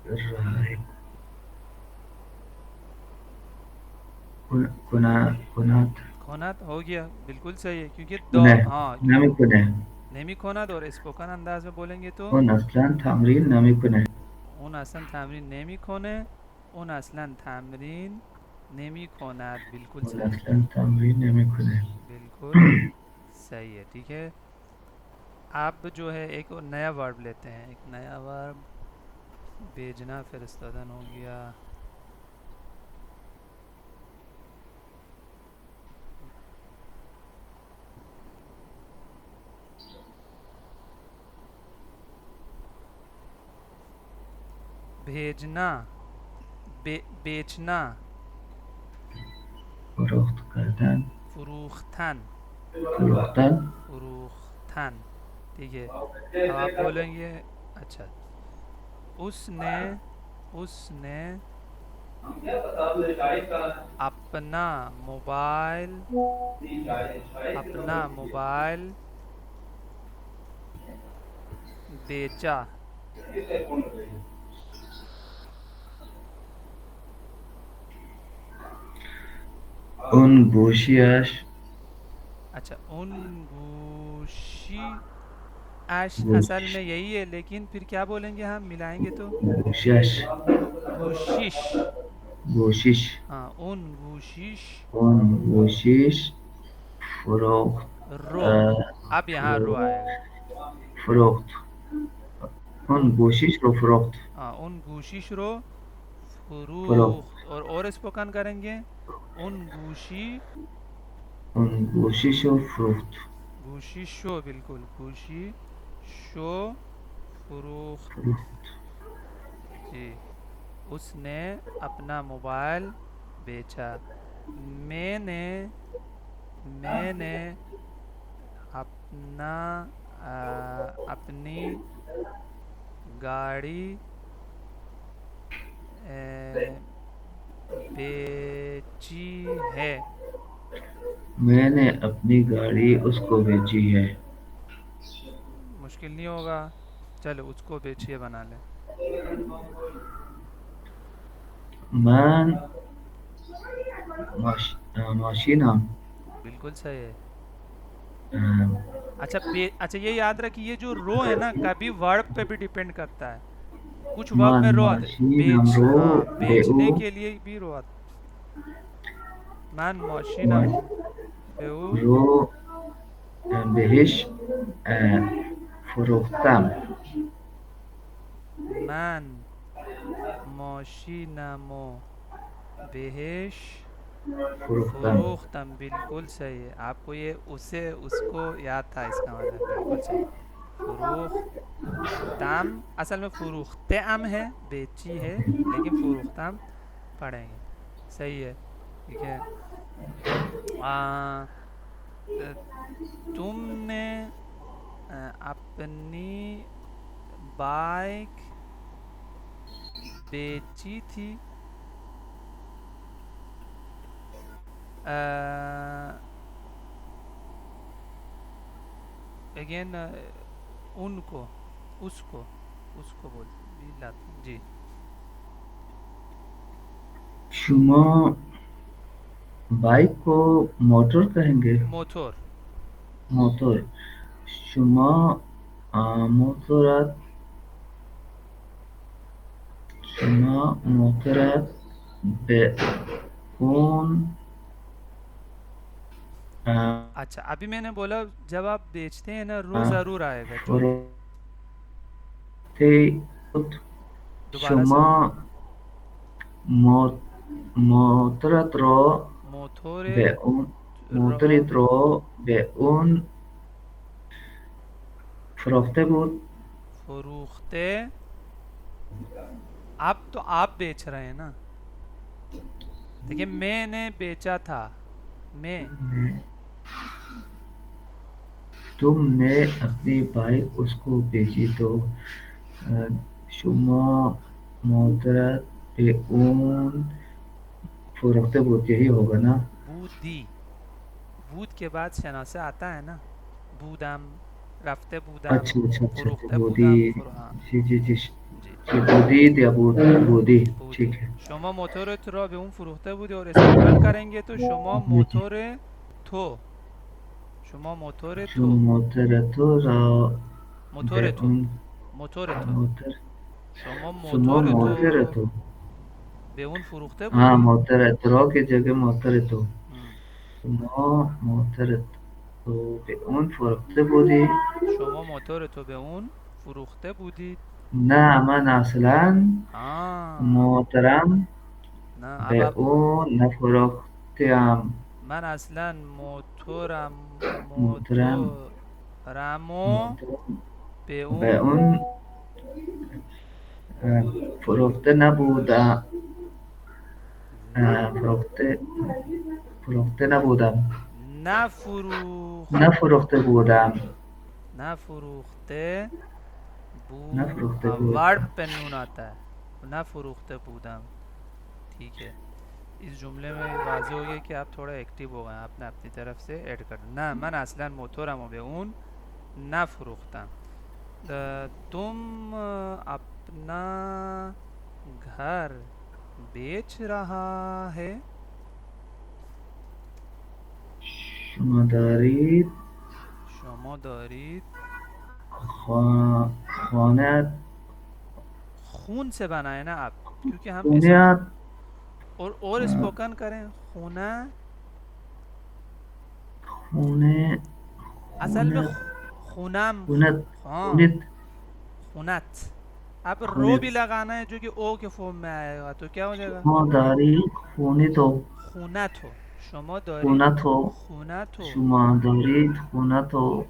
Speaker 1: رہا ہے. کنات
Speaker 2: کھونات ہو گیا، بالکل صحیح ہے کیونکہ دو
Speaker 1: کنے
Speaker 2: ہاں
Speaker 1: نمی کنے.
Speaker 2: نیمی کھونات اور اسپوکن انداز میں بولیں گے تو
Speaker 1: اون اصلا تمرین نمی کنے.
Speaker 2: اون اصلا تمرین نمی کھونے، اون اصلا تمرین نمی کھونات. بالکل
Speaker 1: اون
Speaker 2: صحیح،
Speaker 1: اصلا تمرین نمی کنے.
Speaker 2: بالکل صحیح ہے. ٹھیک ہے، اب جو ہے ایک اور نیا ورب لیتے ہیں. ایک نیا ورب بھیجنا فرستادن ہو گیا. بھیجنا، بیچنا،
Speaker 1: فروخت کردن.
Speaker 2: فروختن،
Speaker 1: فروختن.
Speaker 2: فروختن. ٹھیک ہے، اب آپ بولیں گے اچھا اس نے اپنا موبائل بیچا.
Speaker 1: اون گوشیش
Speaker 2: اچھا ان گوشی اش اصل
Speaker 1: گوش
Speaker 2: میں یہی ہے، لیکن پھر کیا بولیں گے ہم ملائیں گے تو
Speaker 1: گوشش
Speaker 2: گوشش.
Speaker 1: گوشش.
Speaker 2: ہاں ان گوشش
Speaker 1: اون گوشش فروخت.
Speaker 2: رو. اب یہاں رو آئے گا.
Speaker 1: فروخت. اون
Speaker 2: ان
Speaker 1: گوشش رو فروخت.
Speaker 2: ہاں ان گوشش رو
Speaker 1: فروخت.
Speaker 2: فروخت. اور اسپوکن کریں گے ان گوشی
Speaker 1: اون گوشش رو فروخت.
Speaker 2: گوشی شو. بالکل گوشی شو فروخت.
Speaker 1: فروخت.
Speaker 2: جی، اس نے اپنا موبائل بیچا. میں نے اپنا اپنی گاڑی بیچی ہے.
Speaker 1: میں نے اپنی گاڑی اس کو بیچی ہے.
Speaker 2: مشکل نہیں ہوگا، چلو اس کو بیچیے بنا لیں.
Speaker 1: من ماشینم.
Speaker 2: بالکل صحیح ہے. اچھا یہ یاد رکھیے، یہ جو رو ہے نا کبھی ورب پہ بھی ڈیپینڈ کرتا ہے. کچھ ورب
Speaker 1: من
Speaker 2: میں رو آتے
Speaker 1: ماشینم رو
Speaker 2: ہاں
Speaker 1: بیعو.
Speaker 2: بیچنے کے لیے بھی رو آتا. من ماشینم بیو
Speaker 1: رو بهش فروختم.
Speaker 2: من ماشینمو بهش
Speaker 1: فروختم.
Speaker 2: فروختم. بالکل صحیح ہے. آپ کو یہ اس کو یاد تھا، اس کا مطلب بالکل صحیح. فروختم اصل میں فروختم ہے، بیچی ہے، لیکن فروختم پڑھیں گے. صحیح ہے. ٹھیک ہے، تم نے اپنی بائک بیچی تھی. اگین ان کو اس کو بول جی.
Speaker 1: شما بائک کو موٹر کہیں گے.
Speaker 2: موتور.
Speaker 1: موتور. شما موتورات به اون
Speaker 2: اچھا ابھی میں نے بولا جب آپ بیچتے ہیں نا رو ضرور آئے گا. جو
Speaker 1: فروخته
Speaker 2: دوبارہ سے
Speaker 1: شما موترت را
Speaker 2: موتور
Speaker 1: به اون
Speaker 2: را
Speaker 1: موترت را به اون فروخته بود.
Speaker 2: فروخته. اب تو آپ بیچ رہے ہیں نا. دیکھیں میں نے بیچا تھا. میں
Speaker 1: تم نے اپنی بائک اس کو بیچی تو شما موترت به اون فروخته بود. یہی ہوگا نا؟
Speaker 2: بودی. بود کے بعد شناسه آتا ہے نا. بودم رفته بودم
Speaker 1: اچھا اچھا اچھا اچھا
Speaker 2: فروخته
Speaker 1: بودی.
Speaker 2: بودم ہاں
Speaker 1: جی جی جی
Speaker 2: جی
Speaker 1: جی بودید یا بودی.
Speaker 2: بودی.
Speaker 1: ٹھیک ہے.
Speaker 2: شما موتورت را به اون فروخته بودی اور استقبال کریں گے تو شما
Speaker 1: جی جی.
Speaker 2: موتور تو. شما موتور تو.
Speaker 1: موترت را
Speaker 2: موتور
Speaker 1: به
Speaker 2: تو.
Speaker 1: اون
Speaker 2: موتور تو.
Speaker 1: موتر
Speaker 2: شما
Speaker 1: شما
Speaker 2: موتور تو
Speaker 1: موترتو.
Speaker 2: به اون فروخته
Speaker 1: ہاں
Speaker 2: بودی.
Speaker 1: محترت را کی جگہ محترتو.
Speaker 2: م.
Speaker 1: شما محترت تو به اون فروخته بودی.
Speaker 2: شما موتور تو به اون فروخته بودید.
Speaker 1: نه من اصلا
Speaker 2: آه
Speaker 1: محترم
Speaker 2: نه اب
Speaker 1: به
Speaker 2: آپ
Speaker 1: اون نفروختم.
Speaker 2: من اصلا موتورم
Speaker 1: محترم
Speaker 2: موتورمو
Speaker 1: محترم
Speaker 2: به
Speaker 1: به
Speaker 2: اون
Speaker 1: اون فروخته نبودم. فروخته فروخته نبودم.
Speaker 2: نفروخت
Speaker 1: نفروخته بودم.
Speaker 2: نفروخته
Speaker 1: نفروخته
Speaker 2: ورب
Speaker 1: بودم.
Speaker 2: پہ نون آتا ہے. نفروخته بودم. ٹھیک ہے. اس جملے میں واضح ہو گیا کہ آپ تھوڑا ایکٹیو ہو گئے ہیں. آپ نے اپنی طرف سے ایڈ کر نه من اصلا موتورمو به اون نفروختم. تم اپنا گھر بیچ رہا ہے.
Speaker 1: شما دارید
Speaker 2: شما دارید
Speaker 1: خانه
Speaker 2: خون سے بنائے نا آپ کیونکہ ہم اس
Speaker 1: خونه‌ات
Speaker 2: اور اسپوکن کریں خونہ.
Speaker 1: خونه
Speaker 2: اصل میں
Speaker 1: خونه
Speaker 2: خونم
Speaker 1: خونت
Speaker 2: ہاں
Speaker 1: خونت
Speaker 2: خونت. اب رو
Speaker 1: خونت
Speaker 2: بھی لگانا ہے جو کہ او کے فارم میں آئے گا تو کیا ہو جائے گا.
Speaker 1: شما دارید خونت و
Speaker 2: خونت ہو. شما دارید
Speaker 1: خونت و
Speaker 2: خونت ہو.
Speaker 1: شما دارید خونت و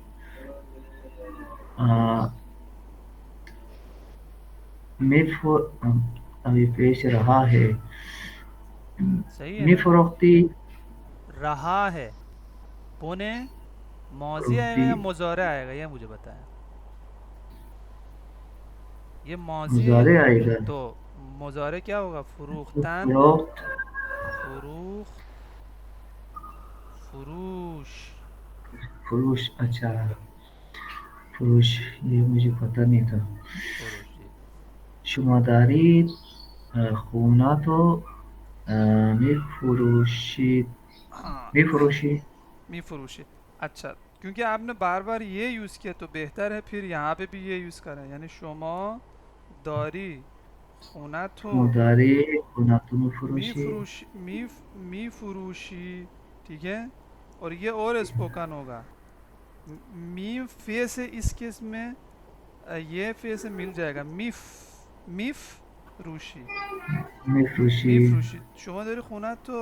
Speaker 1: می‌فر ابھی پیش رہا ہے.
Speaker 2: صحیح ہے نا.
Speaker 1: می‌فروختی
Speaker 2: رہا ہے پونے ماضی آئے گا یا مضارع آئے گا یہ مجھے بتایا. یہ ماضی ہے
Speaker 1: مضارع آئے گا.
Speaker 2: تو مضارع کیا ہوگا. فروختن
Speaker 1: فروخت
Speaker 2: فروخت فروش.
Speaker 1: فروش. اچھا فروش یہ مجھے پتہ نہیں تھا.
Speaker 2: فروش جی.
Speaker 1: شما دارید خونت و می‌فروشید.
Speaker 2: ہاں
Speaker 1: می‌فروشی.
Speaker 2: می فروشی. اچھا کیونکہ آپ نے بار بار یہ یوز کیا تو بہتر ہے پھر یہاں پہ بھی یہ یوز کریں. یعنی شما داری خونت
Speaker 1: شما
Speaker 2: ہو
Speaker 1: دارید خونت و
Speaker 2: می
Speaker 1: می‌فروشی.
Speaker 2: فروش می فروشی. ٹھیک ہے. اور یہ اور اسپوکن ہوگا. می فے سے اس کیس میں یہ فے سے مل جائے گا. میف روشی. می
Speaker 1: می‌فروشی.
Speaker 2: فروشی. شما داری خونت تو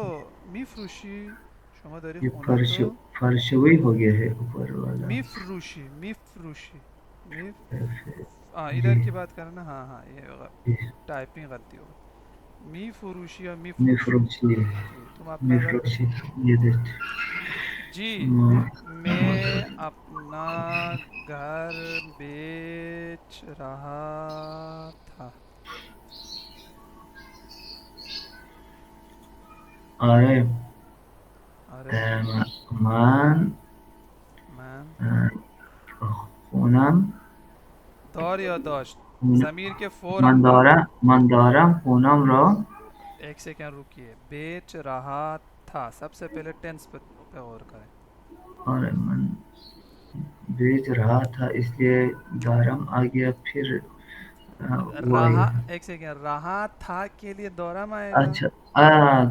Speaker 2: می فروشی. شما داری
Speaker 1: یہ
Speaker 2: خونت تو
Speaker 1: فرشوی ہو گیا ہے اوپر والا.
Speaker 2: می فروشی. می فروشی. می ہاں
Speaker 1: جی
Speaker 2: ادھر کی بات کرنا. ہاں ہاں یہ
Speaker 1: جی.
Speaker 2: ٹائپنگ غلطی ہوگی. می فروشی اور می فروشی.
Speaker 1: می‌فروشی.
Speaker 2: جی تم اپنا گھر
Speaker 1: می‌فروشی یہ دیکھ.
Speaker 2: جی
Speaker 1: شما
Speaker 2: میں اپنا گھر بیچ رہا تھا.
Speaker 1: آره
Speaker 2: آره
Speaker 1: من
Speaker 2: من
Speaker 1: خونم
Speaker 2: دار یا داشت
Speaker 1: خون-
Speaker 2: ضمیر کے فورم بعد.
Speaker 1: من دارم خونم را.
Speaker 2: ایک سیکنڈ رکیے. بیچ رہا تھا سب سے پہلے ٹینس پہ غور کریں.
Speaker 1: آره من بیچ رہا تھا اس لیے دارم آ گیا. پھر وہی
Speaker 2: رہا،
Speaker 1: ہے.
Speaker 2: ایک سیکنڈ، رہا تھا کے لیے دورہ میں آئے گا.
Speaker 1: اچھا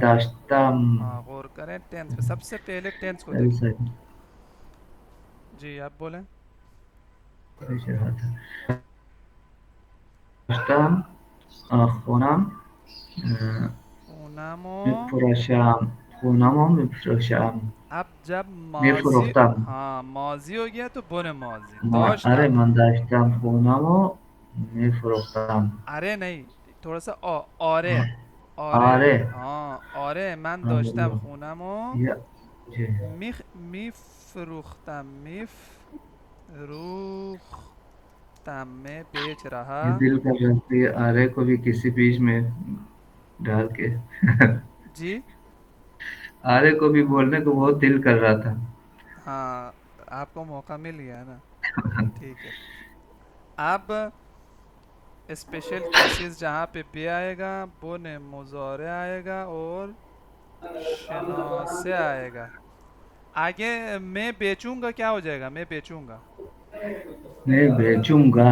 Speaker 1: داشتم.
Speaker 2: ہاں غور کریں ٹینس پہ، سب سے پہلے ٹینس کو
Speaker 1: صحیح
Speaker 2: دیکھیں.
Speaker 1: صحیح
Speaker 2: جی آپ بولیں.
Speaker 1: صحیح رہا تھا. داشتم خونم
Speaker 2: اونامو.
Speaker 1: میفروشم. خونم و میفروشم.
Speaker 2: اب جب ماضی،
Speaker 1: میفروختم.
Speaker 2: ہاں ماضی ہو گیا تو بن ماضی
Speaker 1: ارے
Speaker 2: داشتم.
Speaker 1: من داشتم خونم و میفروختم.
Speaker 2: ارے نہیں، تھوڑا سا اورے، اورے.
Speaker 1: آره.
Speaker 2: ہاں اورے من داشتم
Speaker 1: آره.
Speaker 2: خونمو
Speaker 1: یا جی.
Speaker 2: می فروختم، می فروختم، میں بیچ
Speaker 1: یہ
Speaker 2: رہا.
Speaker 1: دل کر رہتی ہے آرے کو بھی کسی بیچ میں ڈال کے.
Speaker 2: جی
Speaker 1: آرے کو بھی بولنے کو بہت دل کر رہا تھا.
Speaker 2: ہاں آپ کو موقع مل گیا نا. ٹھیک ہے. اب اسپیشل کیسز جہاں پہ بے آئے گا، بن مضارع آئے گا اور شناسے آئے گا. آگے میں بیچوں گا کیا ہو جائے گا؟ میں بیچوں گا.
Speaker 1: میں بیچوں گا.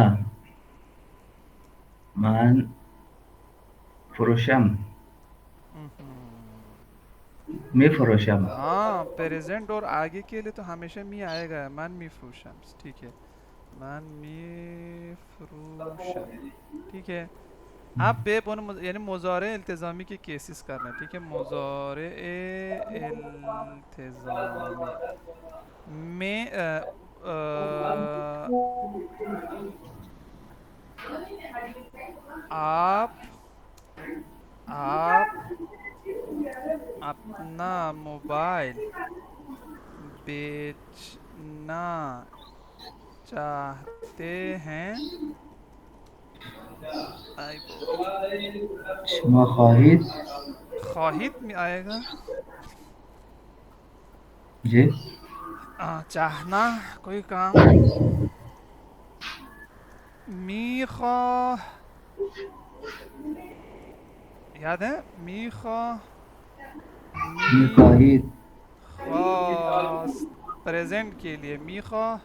Speaker 1: من فروشم. میں فروشم.
Speaker 2: ہاں پریزنٹ اور آگے کے لیے تو ہمیشہ می آئے گا. من می فروشم. ٹھیک ہے، من می فروشم. ٹھیک ہے. اب بے بن یعنی مضارع التزامی کے کیسز کرنا ہے. ٹھیک ہے، مضارع التزامی میں آپ اپنا موبائل بیچنا چاہتے ہیں. آئی بابا،
Speaker 1: شما خواهید.
Speaker 2: خواہید میں آئے گا.
Speaker 1: جی.
Speaker 2: چاہنا کوئی کام. می خواہ، یاد ہے می خواہ،
Speaker 1: می
Speaker 2: می
Speaker 1: خواهید.
Speaker 2: خواست پریزنٹ کے لیے می خواہ،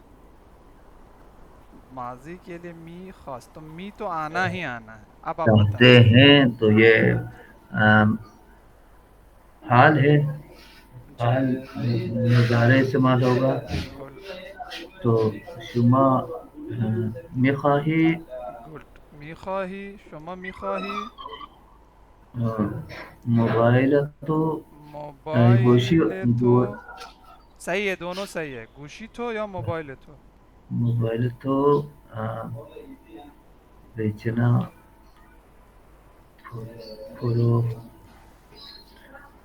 Speaker 2: ماضی کے لیے می خواست. تو می تو آنا ہی آنا ہے. اب آپ بتائیں.
Speaker 1: چاہتے ہیں تو یہ حال ہے.
Speaker 2: جی
Speaker 1: حال مضارع استعمال ہوگا.
Speaker 2: بالکل.
Speaker 1: تو شما میخواهی
Speaker 2: گڈ. می خواہی، شما می خواہی
Speaker 1: موبایل تو گوشی
Speaker 2: موبایل تو. صحیح ہے، دونوں صحیح ہے. گوشی تو یا موبایل تو.
Speaker 1: موبایل تو بیچنا فروخت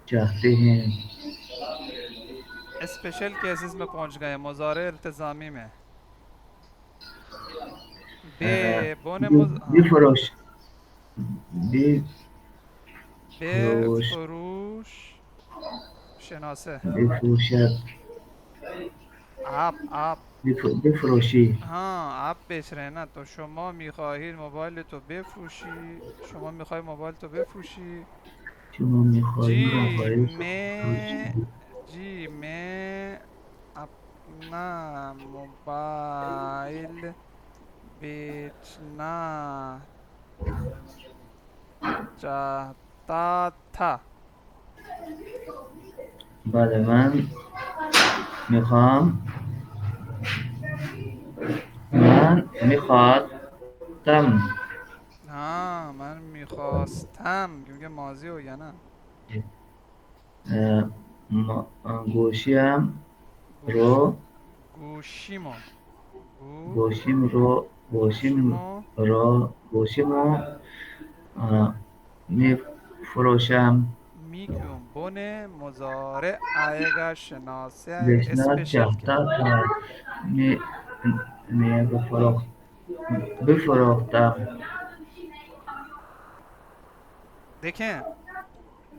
Speaker 1: چاہتے ہیں.
Speaker 2: اسپیشل کیسز میں پہنچ گئے مضارع التزامی میں. بے بون ہاں
Speaker 1: بفروش.
Speaker 2: بے
Speaker 1: بفروش.
Speaker 2: فروش شناسه.
Speaker 1: بفروشد.
Speaker 2: آپ
Speaker 1: بفروشی.
Speaker 2: ہاں آپ بیچ رہے ہیں نا، تو شما میخواهید موبایل تو بفروشی، شما میخواهید موبایل تو بفروشی.
Speaker 1: شما میخواهی
Speaker 2: جی
Speaker 1: موبایل تو
Speaker 2: میں،
Speaker 1: بفروشی.
Speaker 2: جی میں اپنا موبائل بیچنا چاہتا تھا.
Speaker 1: بله من میخوام. من میخواستم.
Speaker 2: ہاں من میخواستم کیونکہ ماضی ہو گیا نا.
Speaker 1: گوشیم
Speaker 2: گوش
Speaker 1: رو.
Speaker 2: گوشیمو،
Speaker 1: گوشیم رو. گوشیم
Speaker 2: گوشیمو
Speaker 1: رو. گوشیم رو میفروشم.
Speaker 2: می کیوں بونے مضارع آئے گا، شناسے آئے گا،
Speaker 1: بیچنا
Speaker 2: اسپیشل کے.
Speaker 1: چاہتا تھا. می می بفروختم.
Speaker 2: دیکھیں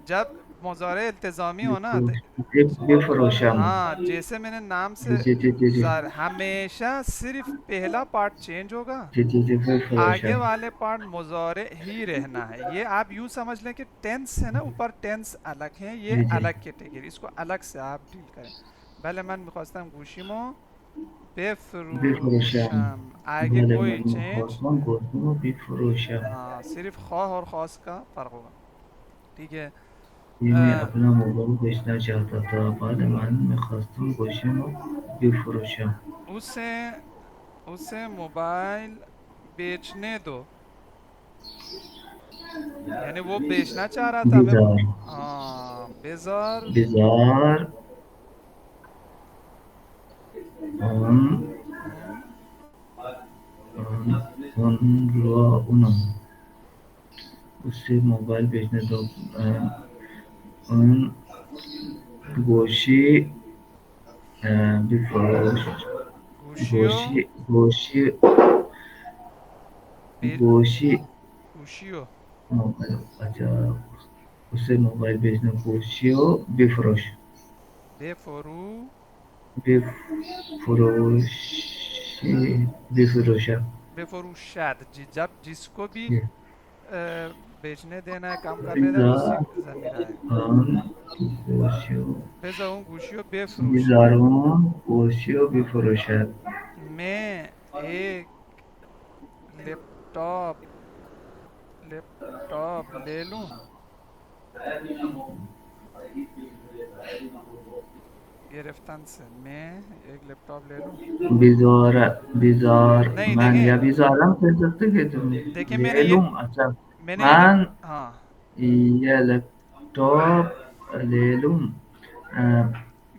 Speaker 2: جب مضارع التزامی ہو نا
Speaker 1: بفروشم.
Speaker 2: ہاں جیسے میں نے نام
Speaker 1: جی
Speaker 2: سے
Speaker 1: جی جی جی جی
Speaker 2: ہمیشہ صرف پہلا پارٹ چینج ہوگا،
Speaker 1: جی جی جی
Speaker 2: آگے
Speaker 1: بفروشم.
Speaker 2: والے پارٹ مضارع ہی رہنا ہے. یہ آپ یوں سمجھ لیں کہ ٹینس ہے نا، اوپر ٹینس الگ ہیں، یہ
Speaker 1: جی جی
Speaker 2: الگ کیٹیگری، اس کو الگ سے آپ ڈیل کریں. بله من میخواستم گوشیمو بفروشم. آگے
Speaker 1: بله
Speaker 2: کوئی
Speaker 1: من
Speaker 2: چینج،
Speaker 1: میخواستم گفتم و بفروشم.
Speaker 2: ہاں صرف خواہ اور خواص کا فرق ہوگا. ٹھیک ہے.
Speaker 1: یہ میں اپنا موبائل بیچنا چاہتا تھا. بله من میخواستم گوشم و بفروشم.
Speaker 2: اسے موبائل بیچنے دو، یعنی وہ بیچنا چاہ رہا تھا. میں
Speaker 1: بزار
Speaker 2: ہاں بزار
Speaker 1: بزار اون
Speaker 2: ہوں،
Speaker 1: رو اونم اس سے موبائل بیچنے دو. اون گوشی بفروش.
Speaker 2: گوشیو
Speaker 1: گوشی
Speaker 2: بی-
Speaker 1: گوشی
Speaker 2: گوشیو
Speaker 1: موبائل. اچھا اس سے موبائل بیچنا. گوشی و بفروش.
Speaker 2: بفرو
Speaker 1: بفروشی بفروشم.
Speaker 2: بفروشد. جب جس کو بھی بیچنے دینا ہے، کام کرنے دینا، اسی
Speaker 1: بزار
Speaker 2: ضمیر آئے گا.
Speaker 1: آن گوشی و
Speaker 2: بذار اون گوشیو بفروشم.
Speaker 1: بزارون گوشی و بفروشد.
Speaker 2: میں ایک لیپ ٹاپ لیپ ٹاپ لے لوں. گرفتن سے میں ایک لیپ ٹاپ لے لوں.
Speaker 1: بزار
Speaker 2: نہیں
Speaker 1: من
Speaker 2: دیکھیں،
Speaker 1: یا بیزارم کہہ سکتے کہ تم
Speaker 2: دیکھیں میں نے
Speaker 1: لے
Speaker 2: یہ
Speaker 1: لوں. اچھا
Speaker 2: یہ
Speaker 1: من
Speaker 2: ہاں
Speaker 1: یہ لیپ ٹاپ لے لوں.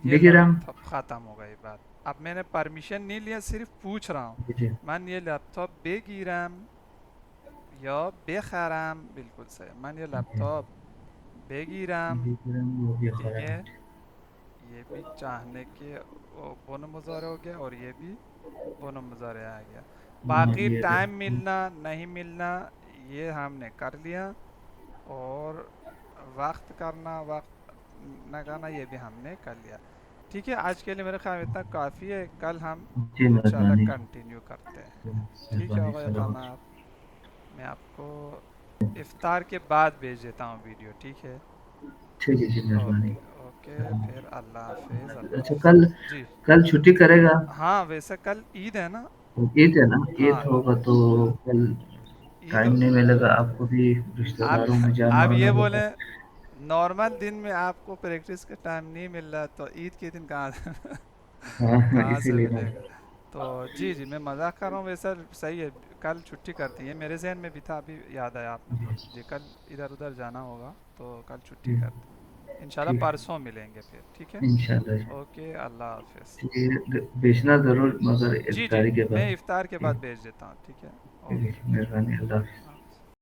Speaker 2: یہ
Speaker 1: بگیرم.
Speaker 2: ختم ہو گئی بات. اب میں نے پرمیشن نہیں لیا، صرف پوچھ رہا ہوں.
Speaker 1: جی
Speaker 2: من یہ لیپ ٹاپ بگیرم یا بخرم. بالکل صحیح. من یہ لیپ ٹاپ بگیرم.
Speaker 1: بگیرم و
Speaker 2: ٹھیک
Speaker 1: بخرم.
Speaker 2: ہے. یہ بھی چاہنے کے بون مظاہرے ہو گیا، اور یہ بھی بون مظاہرے آ گیا. باقی
Speaker 1: یہ
Speaker 2: ٹائم ملنا نہیں ملنا یہ ہم نے کر لیا، اور وقت کرنا وقت نہ کرنا یہ بھی ہم نے کر لیا. ٹھیک ہے. آج کے لیے میرے خیال میں اتنا کافی ہے. کل ہم
Speaker 1: جی
Speaker 2: انشاءاللہ
Speaker 1: مہربانی.
Speaker 2: کنٹینیو کرتے ہیں. ٹھیک ہے
Speaker 1: مہربانی
Speaker 2: ہوگا
Speaker 1: سلام.
Speaker 2: قنات. میں آپ کو افطار کے بعد بھیج دیتا ہوں ویڈیو. ٹھیک ہے.
Speaker 1: ٹھیک ہے جی مہربانی.
Speaker 2: Okay okay. پھر اللہ حافظ. اللہ
Speaker 1: اچھا
Speaker 2: حافظ.
Speaker 1: کل
Speaker 2: جی
Speaker 1: کل چھٹی کرے گا.
Speaker 2: ہاں، ویسے کل عید ہے نا.
Speaker 1: عید ہے نا. عید
Speaker 2: ہاں
Speaker 1: ہوگا تو کل
Speaker 2: عید.
Speaker 1: ٹائم نہیں ملے گا. آپ کو بھی رشتہ
Speaker 2: آپ
Speaker 1: داروں میں جانا
Speaker 2: آپ
Speaker 1: وانا
Speaker 2: یہ
Speaker 1: ہوگا.
Speaker 2: بولیں نارمل دن میں آپ کو پریکٹس کا ٹائم نہیں مل رہا، تو عید کے دن کہاں
Speaker 1: ہاں
Speaker 2: کہاں
Speaker 1: اسی
Speaker 2: سے
Speaker 1: لیے نا.
Speaker 2: ملے گا. تو جی میں مذاق کر رہا ہوں. ویسا صحیح ہے. کل چھٹی کرتی ہے. میرے ذہن میں بھی تھا، ابھی یاد آیا آپ نے تو. جی کل ادھر ادھر جانا ہوگا تو کل چھٹی
Speaker 1: جی
Speaker 2: کرتے. انشاءاللہ
Speaker 1: ٹھیک ہے
Speaker 2: پرسوں ملیں گے پھر. ٹھیک ہے.
Speaker 1: انشاءاللہ.
Speaker 2: اوکے. اللہ حافظ.
Speaker 1: یہ بیچنا ضرور مگر
Speaker 2: جی
Speaker 1: افطاری کے بعد.
Speaker 2: میں افطار کے بعد
Speaker 1: ٹھیک
Speaker 2: بھیج دیتا ہوں. ٹھیک ہے.
Speaker 1: ہے
Speaker 2: اوکے.
Speaker 1: مہربانی. اللہ حافظ.